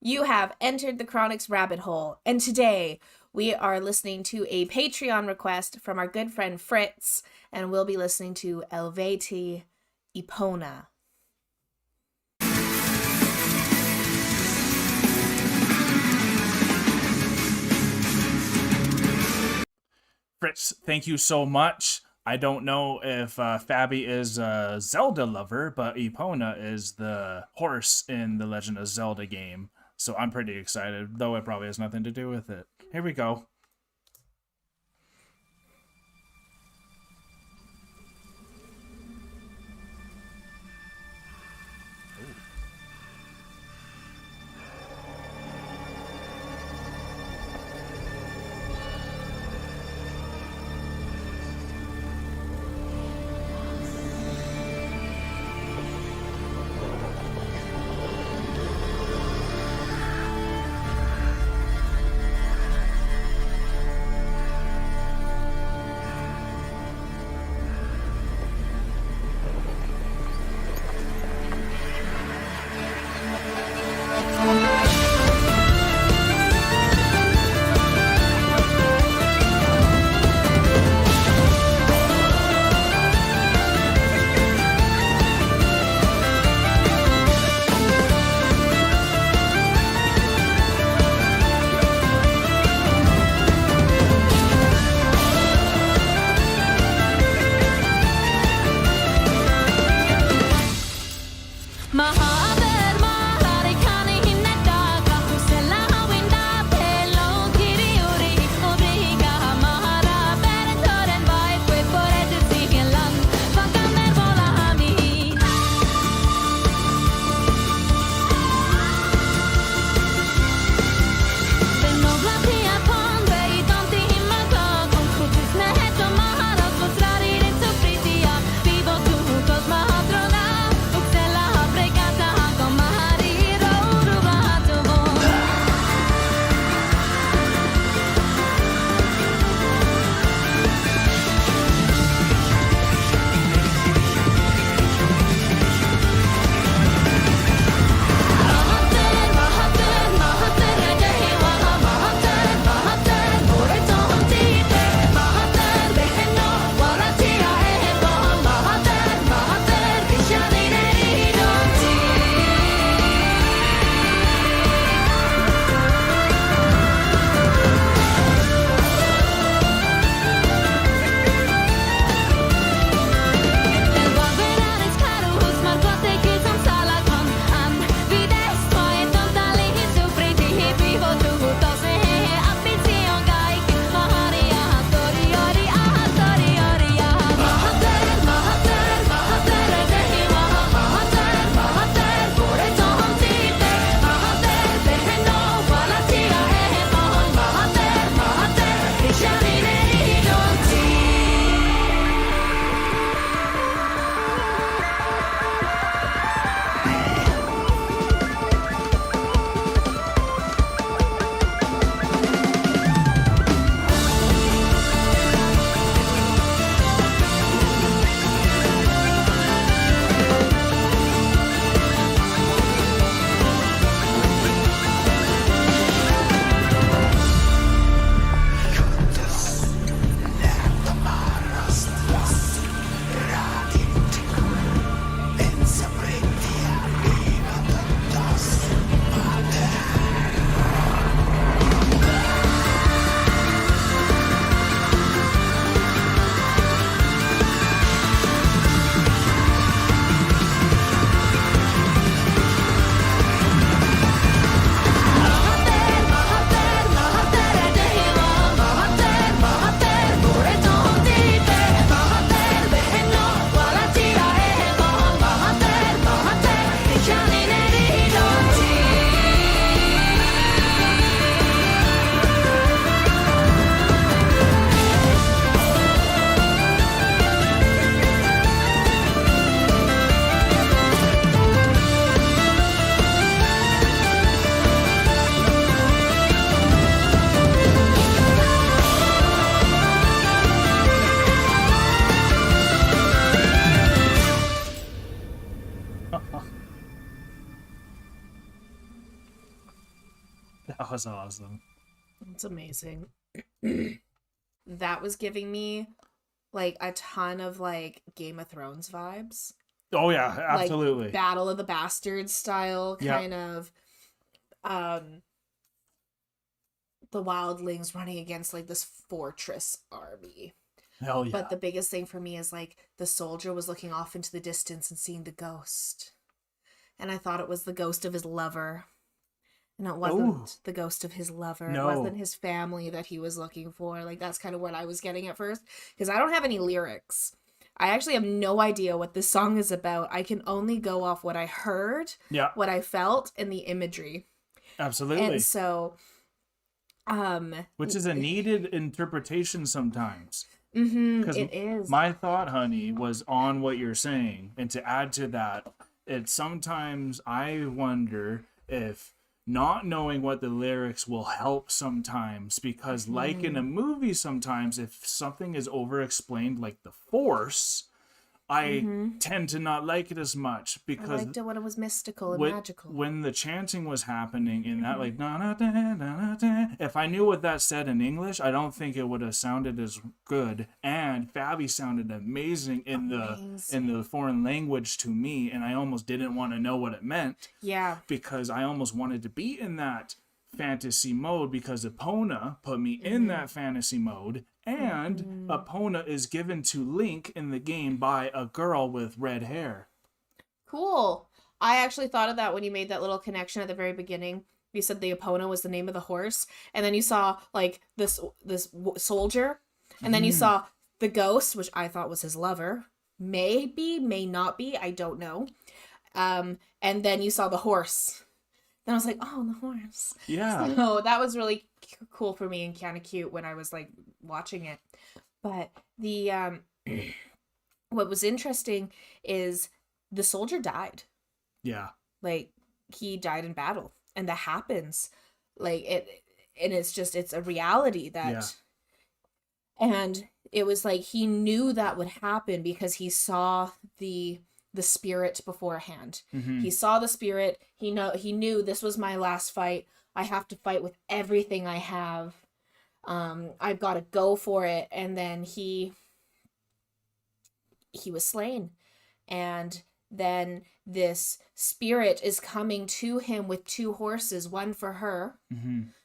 You have entered the Chronic's rabbit hole, and today we are listening to a Patreon request from our good friend Fritz, and we'll be listening to Eluveitie, Epona. Fritz, thank you so much. I don't know if Fabi is a Zelda lover, but Epona is the horse in the Legend of Zelda game. So I'm pretty excited, though it probably has nothing to do with it. Here we go. That was awesome. It's amazing. That was giving me like a ton of like Game of Thrones vibes. Oh yeah, Like absolutely. Battle of the Bastards style Yeah. kind of the wildlings running against like this fortress army. Hell yeah. But the biggest thing for me is like the soldier was looking off into the distance and seeing the ghost. And I thought it was the ghost of his lover. And it wasn't the ghost of his lover. No. It wasn't his family that he was looking for. Like, that's kind of what I was getting at first. Because I don't have any lyrics. I actually have no idea what this song is about. I can only go off what I heard, what I felt, and the imagery. Absolutely. And so... which is a needed interpretation sometimes. It is. My thought, honey, was on what you're saying. And to add to that, it's sometimes I wonder if not knowing what the lyrics will help sometimes, because like in a movie sometimes if something is over explained like the Force, I tend to not like it as much, because I liked it when it was mystical and magical. When the chanting was happening in that like na na da na da, if I knew what that said in English, I don't think it would have sounded as good. And Fabi sounded amazing in the foreign language to me, and I almost didn't want to know what it meant. Yeah. Because I almost wanted to be in that fantasy mode, because Epona put me in that fantasy mode. And Epona is given to Link in the game by a girl with red hair. Cool. I actually thought of that when you made that little connection at the very beginning. You said the Epona was the name of the horse, and then you saw like this soldier, and then you saw the ghost, which I thought was his lover. Maybe, may not be, I don't know. And then you saw the horse. Then I was like, oh, the horse. Yeah. So that was really cool for me and kind of cute when I was like watching it. But the what was interesting is the soldier died. Yeah. Like he died in battle, and that happens. Like and it's a reality that and it was like he knew that would happen because he saw the spirit beforehand. He saw the spirit. He knew this was my last fight. I have to fight with everything I have. I've got to go for it. And then he was slain. And then this spirit is coming to him with two horses, one for her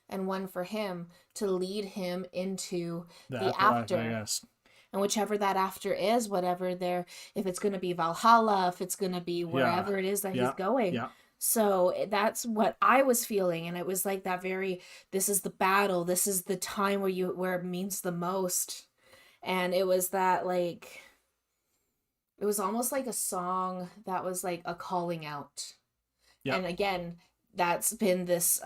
and one for him, to lead him into the after. I guess. And whichever that after is, whatever if it's going to be Valhalla, if it's going to be wherever it is that he's going. Yeah. So that's what I was feeling. And it was like that this is the battle. This is the time where it means the most. And it was that like, it was almost like a song that was like a calling out. Yeah. And again, that's been this,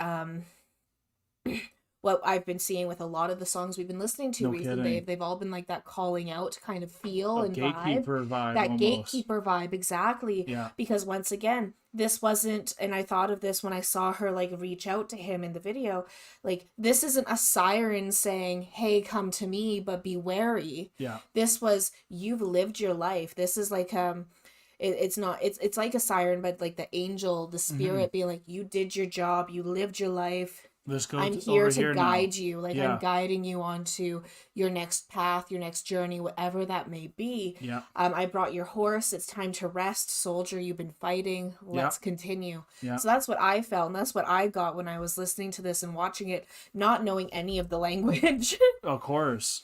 what I've been seeing with a lot of the songs we've been listening to recently. They've all been like that calling out kind of feel and gatekeeper vibe. That almost. Gatekeeper vibe, exactly. Yeah. Because once again, this wasn't, and I thought of this when I saw her like reach out to him in the video, like this isn't a siren saying, hey, come to me, but be wary. Yeah. This was, you've lived your life. This is like, it's like a siren, but like the angel, the spirit being like, you did your job, you lived your life. I'm here to guide you. Like I'm guiding you onto your next path, your next journey, whatever that may be. Yeah. I brought your horse. It's time to rest, soldier. You've been fighting. Let's continue. Yeah. So that's what I felt, and that's what I got when I was listening to this and watching it, not knowing any of the language. Of course.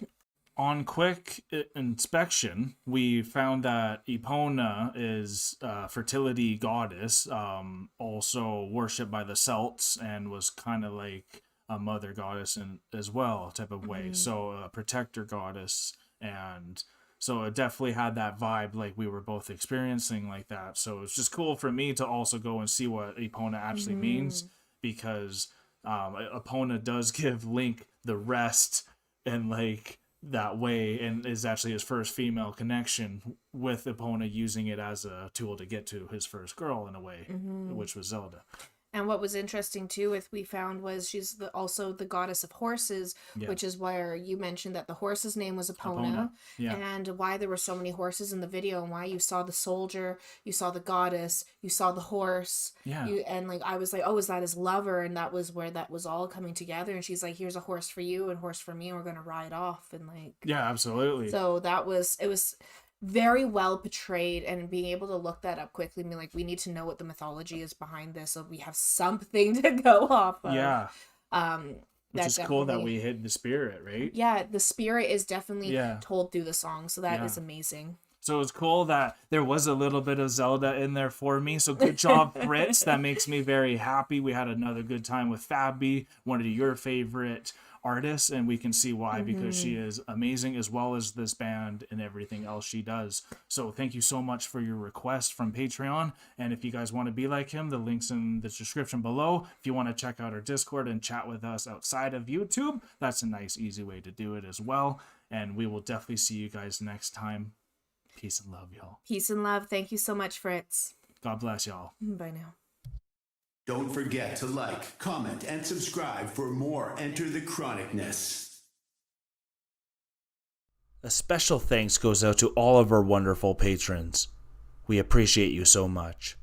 On quick inspection, we found that Epona is a fertility goddess, also worshipped by the Celts, and was kind of like a mother goddess as well, type of way. So a protector goddess, and so it definitely had that vibe like we were both experiencing like that. So it's just cool for me to also go and see what Epona actually means, because Epona does give Link the rest and like that way, and is actually his first female connection, with Epona using it as a tool to get to his first girl in a way, which was Zelda. And what was interesting too, with we found was she's also the goddess of horses, Yeah. which is where you mentioned that the horse's name was Epona. Epona, Yeah. and why there were so many horses in the video, and why you saw the soldier, you saw the goddess, you saw the horse, Yeah. and like I was like, oh, is that his lover? And that was where that was all coming together. And she's like, here's a horse for you and horse for me, and we're gonna ride off, and like, Yeah, absolutely. so it was very well portrayed, and being able to look that up quickly and be like, we need to know what the mythology is behind this so we have something to go off of. Yeah. Which is cool that definitely- we hit the spirit, right? yeah, the spirit is definitely Yeah. told through the song, so that Yeah. is amazing. So it's cool that there was a little bit of Zelda in there for me. So good job, Fritz. That makes me very happy. We had another good time with Fabi, one of your favorite artists, and we can see why, because she is amazing, as well as this band and everything else she does. So thank you so much for your request from Patreon. And if you guys want to be like him, the link's in the description below. If you want to check out our Discord and chat with us outside of YouTube, that's a nice, easy way to do it as well. And we will definitely see you guys next time. Peace and love, y'all. Peace and love. Thank you so much, Fritz. God bless y'all. Bye now. Don't forget to like, comment, and subscribe for more Enter the Chronicness. A special thanks goes out to all of our wonderful patrons. We appreciate you so much.